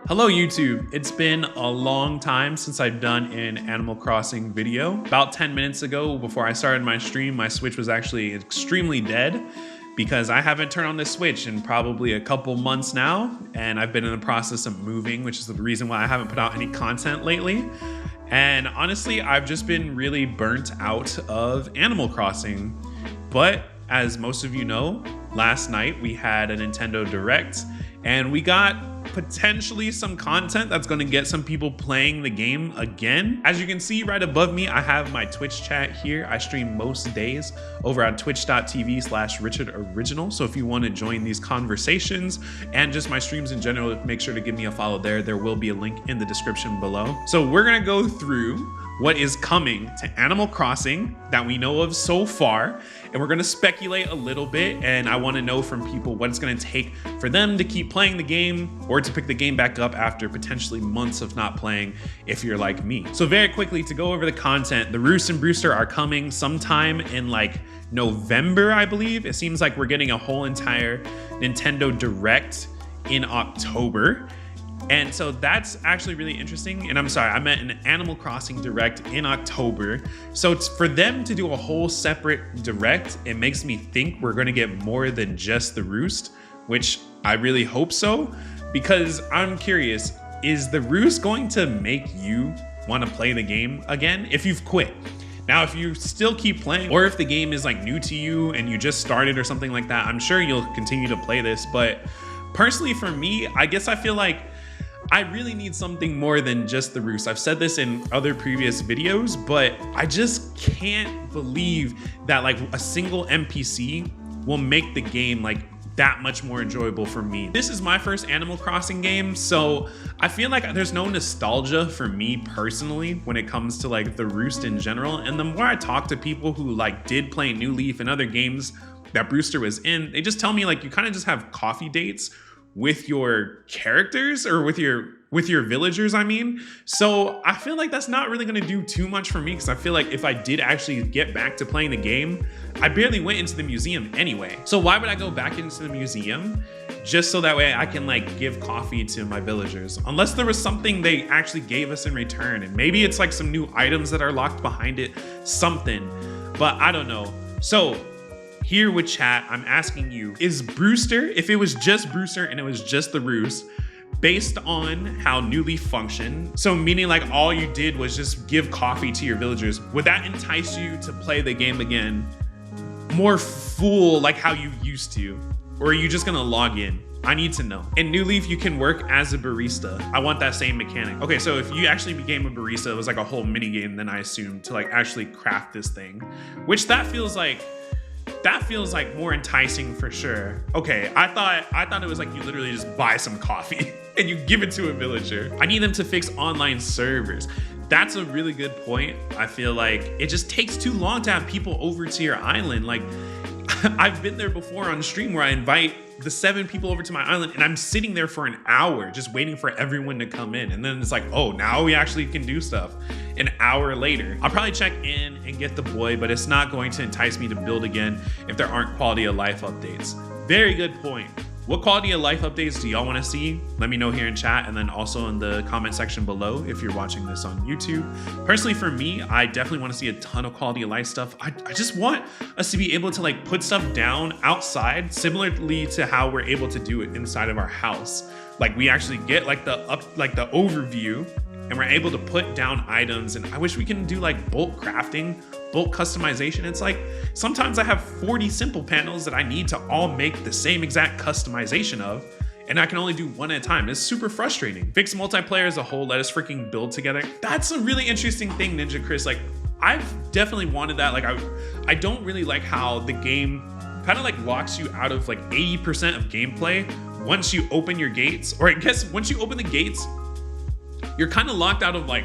Hello YouTube, it's been a long time since I've done an Animal Crossing video. About 10 minutes ago, before I started my stream, my Switch was actually extremely dead because I haven't turned on this Switch in probably a couple months now, and I've been in the process of moving, which is the reason why I haven't put out any content lately. And honestly, I've just been really burnt out of Animal Crossing. But as most of you know, last night we had a Nintendo Direct and we got potentially some content that's going to get some people playing the game again. As you can see right above me, I have my Twitch chat here. I stream most days over at twitch.tv/RichardOriginal. So if you want to join these conversations and just my streams in general, make sure to give me a follow there. There will be a link in the description below. So we're going to go through what is coming to Animal Crossing that we know of so far, and we're going to speculate a little bit, and I want to know from people what it's going to take for them to keep playing the game or to pick the game back up after potentially months of not playing if you're like me. So very quickly, to go over the content, the Roost and BREWSTER are coming sometime in like November, I believe. It seems like we're getting a whole entire Nintendo Direct in October. And so that's actually really interesting. And I'm sorry, I meant an Animal Crossing Direct in October. So it's for them to do a whole separate Direct, it makes me think we're gonna get more than just the Roost, which I really hope so, because I'm curious, is the Roost going to make you wanna play the game again if you've quit? Now, if you still keep playing, or if the game is like new to you and you just started or something like that, I'm sure you'll continue to play this. But personally for me, I guess I feel like I really need something more than just the Roost. I've said this in other previous videos, but I just can't believe that like a single NPC will make the game like that much more enjoyable for me. This is my first Animal Crossing game, so I feel like there's no nostalgia for me personally when it comes to like the Roost in general. And the more I talk to people who like did play New Leaf and other games that BREWSTER was in, they just tell me like you kind of just have coffee dates with your characters or with your villagers, I mean. So I feel like that's not really gonna do too much for me, because I feel like if I did actually get back to playing the game, I barely went into the museum anyway. So why would I go back into the museum just so that way I can like give coffee to my villagers? Unless there was something they actually gave us in return, and maybe it's like some new items that are locked behind it, something, but I don't know. So here with chat, I'm asking you, is BREWSTER, if it was just BREWSTER and it was just the Roost, based on how New Leaf functioned, so meaning like all you did was just give coffee to your villagers, would that entice you to play the game again more full like how you used to? Or are you just gonna log in? I need to know. In New Leaf, you can work as a barista. I want that same mechanic. Okay, so if you actually became a barista, it was like a whole mini game then, I assume, to like actually craft this thing, which that feels like more enticing for sure. Okay, I thought it was like you literally just buy some coffee and you give it to a villager. I need them to fix online servers. That's a really good point. I feel like it just takes too long to have people over to your island. Like I've been there before on stream where I invite the 7 people over to my island and I'm sitting there for an hour just waiting for everyone to come in, and then it's like, oh, now we actually can do stuff an hour later. I'll probably check in and get the boy, but it's not going to entice me to build again if there aren't quality of life updates. Very good point. What quality of life updates do y'all want to see? Let me know here in chat, and then also in the comment section below if you're watching this on YouTube. Personally, for me, I definitely want to see a ton of quality of life stuff. I just want us to be able to like put stuff down outside, similarly to how we're able to do it inside of our house. Like we actually get like the overview, and we're able to put down items. And I wish we can do like bulk crafting, bulk customization. It's like sometimes I have 40 simple panels that I need to all make the same exact customization of, and I can only do one at a time. It's super frustrating. Fix multiplayer as a whole, let us freaking build together. That's a really interesting thing, Ninja Chris. Like I've definitely wanted that. Like I don't really like how the game kind of like locks you out of like 80% of gameplay once you open your gates, or I guess once you open the gates, you're kind of locked out of like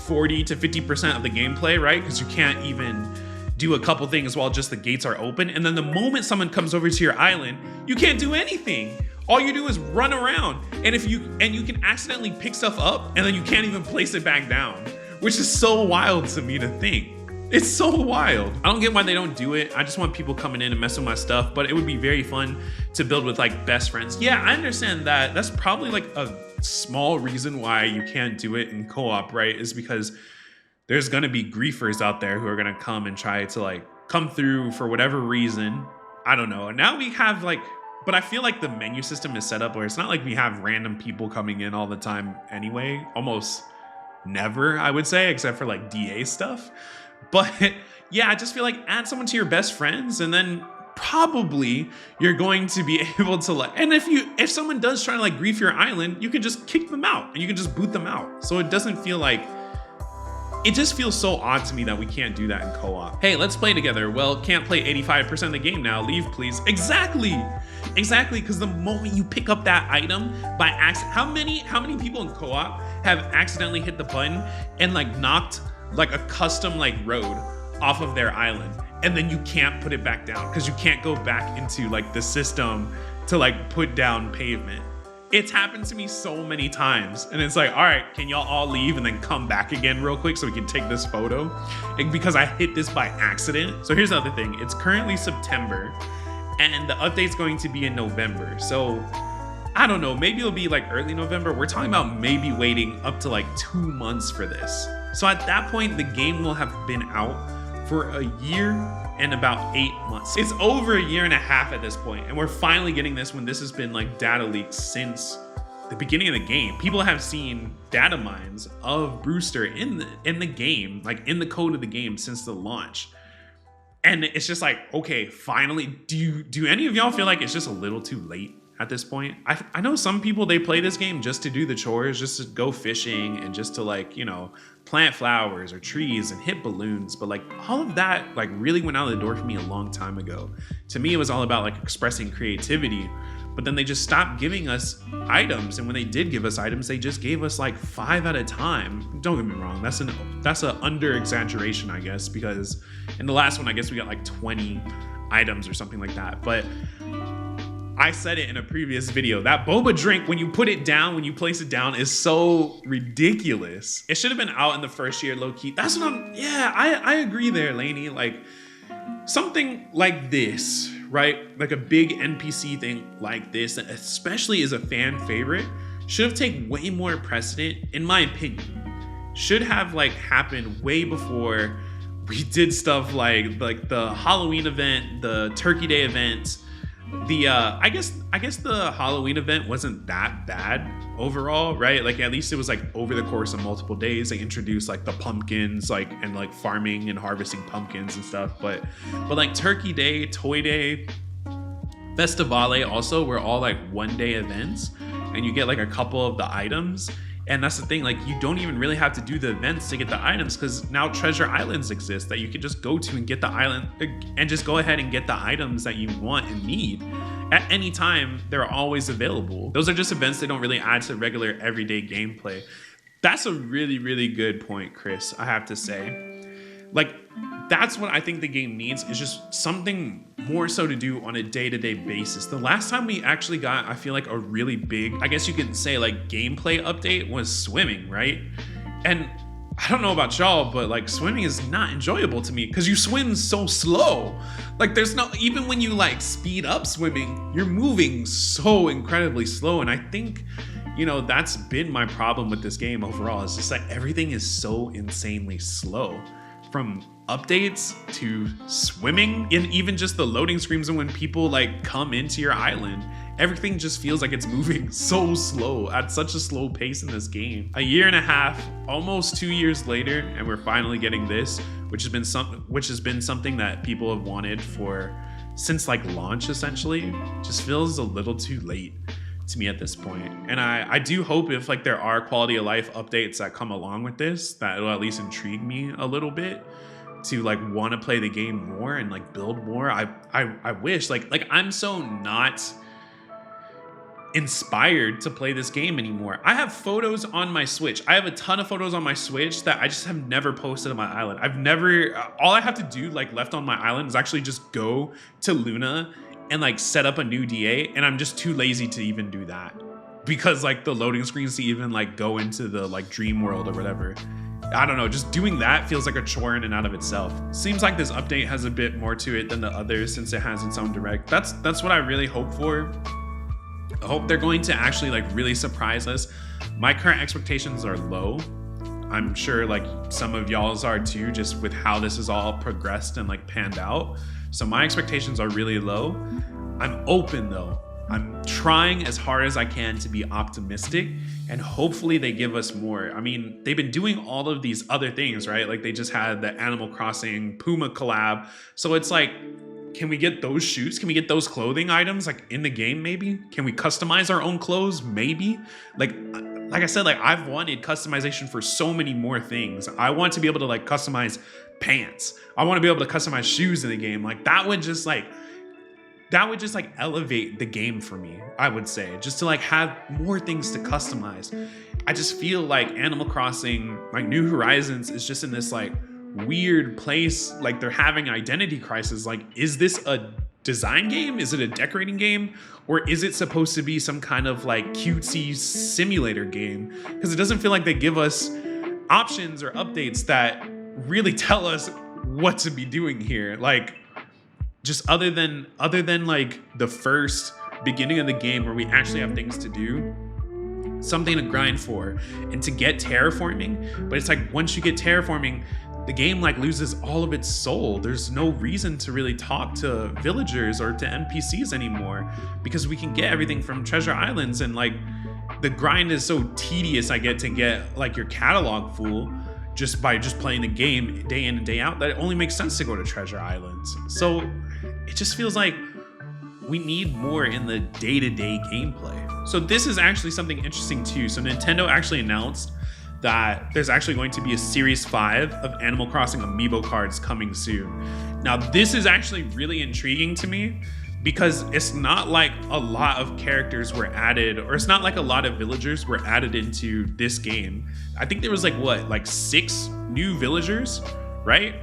40 to 50% of the gameplay, right? Because you can't even do a couple things while just the gates are open. And then the moment someone comes over to your island, you can't do anything. All you do is run around. And you can accidentally pick stuff up and then you can't even place it back down, which is so wild to me to think. It's so wild. I don't get why they don't do it. I just want people coming in and messing with my stuff, but it would be very fun to build with like best friends. Yeah, I understand that. That's probably like a small reason why you can't do it in co-op, right? Is because there's gonna be griefers out there who are gonna come and try to like come through for whatever reason. I don't know. Now we have like, but I feel like the menu system is set up where it's not like we have random people coming in all the time anyway. Almost never, I would say, except for like DA stuff. But yeah, I just feel like add someone to your best friends and then probably you're going to be able to like, and if someone does try to like grief your island, you can just kick them out and you can just boot them out. So it doesn't feel like, it just feels so odd to me that we can't do that in co-op. Hey, let's play together. Well, can't play 85% of the game now. Leave, please. Exactly, because the moment you pick up that item by accident, how many people in co-op have accidentally hit the button and like knocked like a custom like road off of their island, and then you can't put it back down because you can't go back into like the system to like put down pavement. It's happened to me so many times, and it's like, all right, can y'all all leave and then come back again real quick so we can take this photo? And because I hit this by accident. So here's the other thing. It's currently September, and the update's going to be in November. So I don't know, maybe it'll be like early November. We're talking about maybe waiting up to like 2 months for this. So at that point, the game will have been out for a year and about 8 months. It's over a year and a half at this point, and we're finally getting this when this has been like data leaks since the beginning of the game. People have seen data mines of BREWSTER in the game, like in the code of the game since the launch. And it's just like, okay, finally, do any of y'all feel like it's just a little too late at this point? I know some people, they play this game just to do the chores, just to go fishing and just to like, you know, plant flowers or trees and hit balloons. But like all of that like really went out the door for me a long time ago. To me, it was all about like expressing creativity, but then they just stopped giving us items. And when they did give us items, they just gave us like 5 at a time. Don't get me wrong, that's an under exaggeration, I guess, because in the last one, I guess we got like 20 items or something like that. But I said it in a previous video, that boba drink, when you put it down, when you place it down, is so ridiculous. It should have been out in the first year, low key. That's what I agree there, Lainey. Like something like this, right? Like a big NPC thing like this, especially as a fan favorite, should have taken way more precedent, in my opinion. Should have like happened way before we did stuff like the Halloween event, the Turkey Day event. I guess the Halloween event wasn't that bad overall, right? Like at least it was like over the course of multiple days, they introduced like the pumpkins, like and like farming and harvesting pumpkins and stuff. But like Turkey Day, Toy Day, Festivale also were all like 1-day events, and you get like a couple of the items. And that's the thing, like you don't even really have to do the events to get the items, because now treasure islands exist that you can just go to and get the island and just go ahead and get the items that you want and need at any time. They're always available. Those are just events that don't really add to regular everyday gameplay. That's a really, really good point, Chris, I have to say. Like that's what I think the game needs, is just something more so to do on a day-to-day basis. The last time we actually got, I feel like, a really big, I guess you can say like gameplay update was swimming, right? And I don't know about y'all, but like swimming is not enjoyable to me because you swim so slow. Like there's no, even when you like speed up swimming, you're moving so incredibly slow. And I think, you know, that's been my problem with this game overall. It's just like everything is so insanely slow. From updates to swimming, and even just the loading screens, and when people like come into your island, everything just feels like it's moving so slow at such a slow pace in this game. A year and a half, almost 2 years later, and we're finally getting this, which has been something that people have wanted for since like launch, essentially. Just feels a little too late to me at this point. And I do hope if like there are quality of life updates that come along with this, that it'll at least intrigue me a little bit to like want to play the game more and like build more. I wish like I'm so not inspired to play this game anymore. I have photos on my Switch. I have a ton of photos on my Switch that I just have never posted on my island. I've never, all I have to do like left on my island is actually just go to Luna and like set up a new DA, and I'm just too lazy to even do that because like the loading screens to even like go into the like dream world or whatever I don't know, just doing that feels like a chore in and out of itself. Seems like this update has a bit more to it than the others since it has its own direct. That's what I really hope for. I hope they're going to actually like really surprise us. My current expectations are low. I'm sure like some of y'all's are too, just with how this is all progressed and like panned out. So my expectations are really low. I'm open though. I'm trying as hard as I can to be optimistic, and hopefully they give us more. I mean, they've been doing all of these other things, right? Like they just had the Animal Crossing Puma collab. So it's like, can we get those shoes? Can we get those clothing items like in the game maybe? Can we customize our own clothes maybe? Like I said, like I've wanted customization for so many more things. I want to be able to like customize pants. I want to be able to customize shoes in the game. Like that would just like elevate the game for me, I would say, just to like have more things to customize. I just feel like Animal Crossing, like New Horizons, is just in this like weird place. Like they're having an identity crisis. Like, is this a design game? Is it a decorating game? Or is it supposed to be some kind of like cutesy simulator game? Because it doesn't feel like they give us options or updates that really tell us what to be doing here. Like, just other than like the first beginning of the game where we actually have things to do, something to grind for, and to get terraforming. But it's like once you get terraforming, the game like loses all of its soul. There's no reason to really talk to villagers or to NPCs anymore, because we can get everything from treasure islands, and like the grind is so tedious. I get to get like your catalog full just by playing the game day in and day out, that it only makes sense to go to treasure islands. So it just feels like we need more in the day-to-day gameplay. So this is actually something interesting too. So Nintendo actually announced that there's actually going to be a Series 5 of Animal Crossing amiibo cards coming soon. Now this is actually really intriguing to me, because it's not like a lot of characters were added, or it's not like a lot of villagers were added into this game. I think there was like, what, like 6 new villagers, right?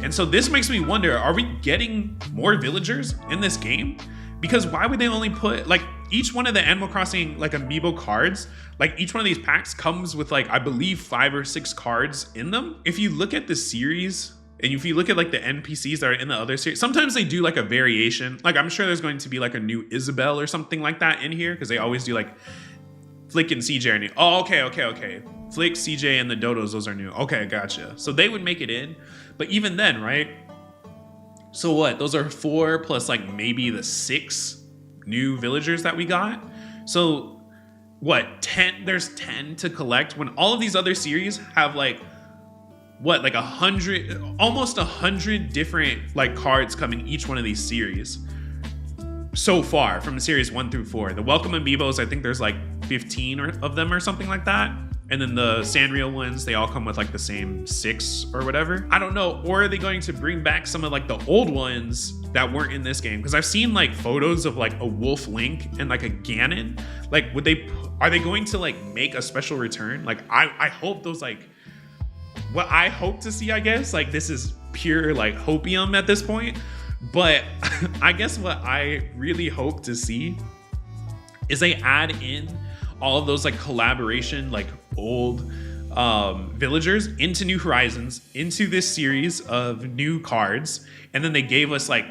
And so this makes me wonder, are we getting more villagers in this game? Because why would they only put, like, each one of the Animal Crossing like amiibo cards, like each one of these packs comes with like, I believe 5 or 6 cards in them. If you look at the series, and if you look at like the NPCs that are in the other series, sometimes they do like a variation. Like I'm sure there's going to be like a new Isabelle or something like that in here, because they always do like Flick and CJ are new. Oh, okay. Flick, CJ, and the Dodos, those are new. Okay, gotcha. So they would make it in. But even then, right? So what? Those are 4 plus like maybe the 6 new villagers that we got. So what? 10? There's 10 to collect when all of these other series have like, what, like 100, almost 100 different like cards coming each one of these series so far, from series 1 through 4. The welcome amiibos, I think there's like 15 of them or something like that. And then the Sanrio ones, they all come with like the same 6 or whatever. I don't know. Or are they going to bring back some of like the old ones that weren't in this game? Because I've seen like photos of like a Wolf Link and like a Ganon. Like, are they going to like make a special return? Like I hope those, like, what I hope to see, I guess, like this is pure like hopium at this point, but I guess what I really hope to see is they add in all of those like collaboration, like old villagers into New Horizons, into this series of new cards, and then they gave us like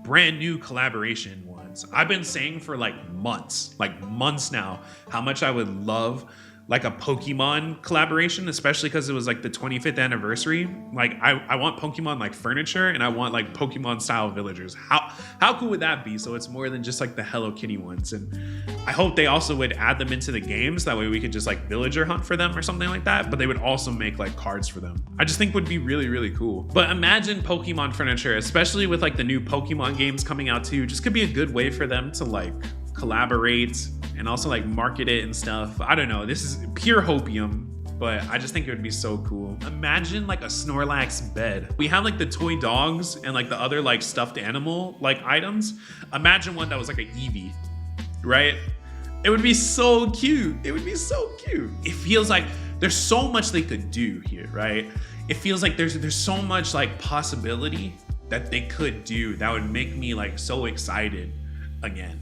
brand new collaboration ones. I've been saying for like months now, how much I would love like a Pokemon collaboration, especially because it was like the 25th anniversary. Like I want Pokemon like furniture, and I want like Pokemon style villagers. How cool would that be? So it's more than just like the Hello Kitty ones. And I hope they also would add them into the games. That way we could just like villager hunt for them or something like that. But they would also make like cards for them. I just think would be really, really cool. But imagine Pokemon furniture, especially with like the new Pokemon games coming out too, just could be a good way for them to like collaborate and also like market it and stuff. I don't know, this is pure hopium, but I just think it would be so cool. Imagine like a Snorlax bed. We have like the toy dogs and like the other like stuffed animal like items. Imagine one that was like an Eevee, right? It would be so cute. It would be so cute. It feels like there's so much they could do here, right? It feels like there's so much like possibility that they could do that would make me like so excited again.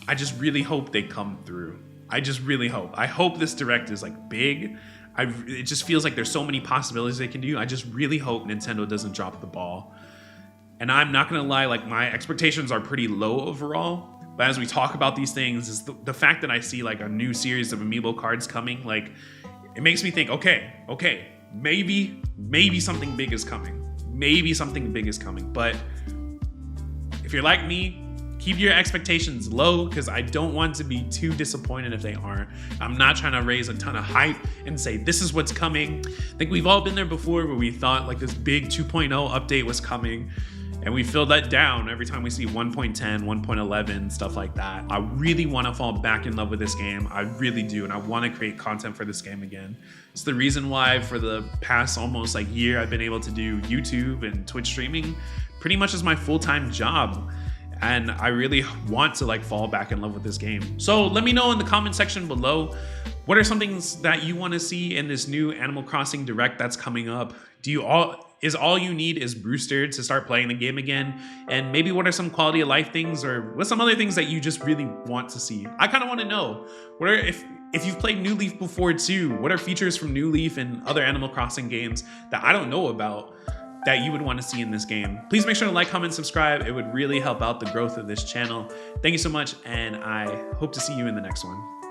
I just really hope they come through. I just really hope. I hope this direct is like big. It just feels like there's so many possibilities they can do. I just really hope Nintendo doesn't drop the ball. And I'm not gonna lie, like my expectations are pretty low overall. But as we talk about these things, is the fact that I see like a new series of amiibo cards coming, like it makes me think, okay, maybe something big is coming. Maybe something big is coming. But if you're like me, keep your expectations low, because I don't want to be too disappointed if they aren't. I'm not trying to raise a ton of hype and say this is what's coming. I think we've all been there before where we thought like this big 2.0 update was coming, and we feel that down every time we see 1.10, 1.11, stuff like that. I really want to fall back in love with this game. I really do. And I want to create content for this game again. It's the reason why for the past almost like year, I've been able to do YouTube and Twitch streaming pretty much as my full-time job. And I really want to like fall back in love with this game. So let me know in the comment section below, what are some things that you want to see in this new Animal Crossing Direct that's coming up? Is all you need is BREWSTER to start playing the game again? And maybe what are some quality of life things, or what's some other things that you just really want to see? I kind of want to know. What are, if you've played New Leaf before too, what are features from New Leaf and other Animal Crossing games that I don't know about that you would want to see in this game? Please make sure to like, comment, subscribe. It would really help out the growth of this channel. Thank you so much, and I hope to see you in the next one.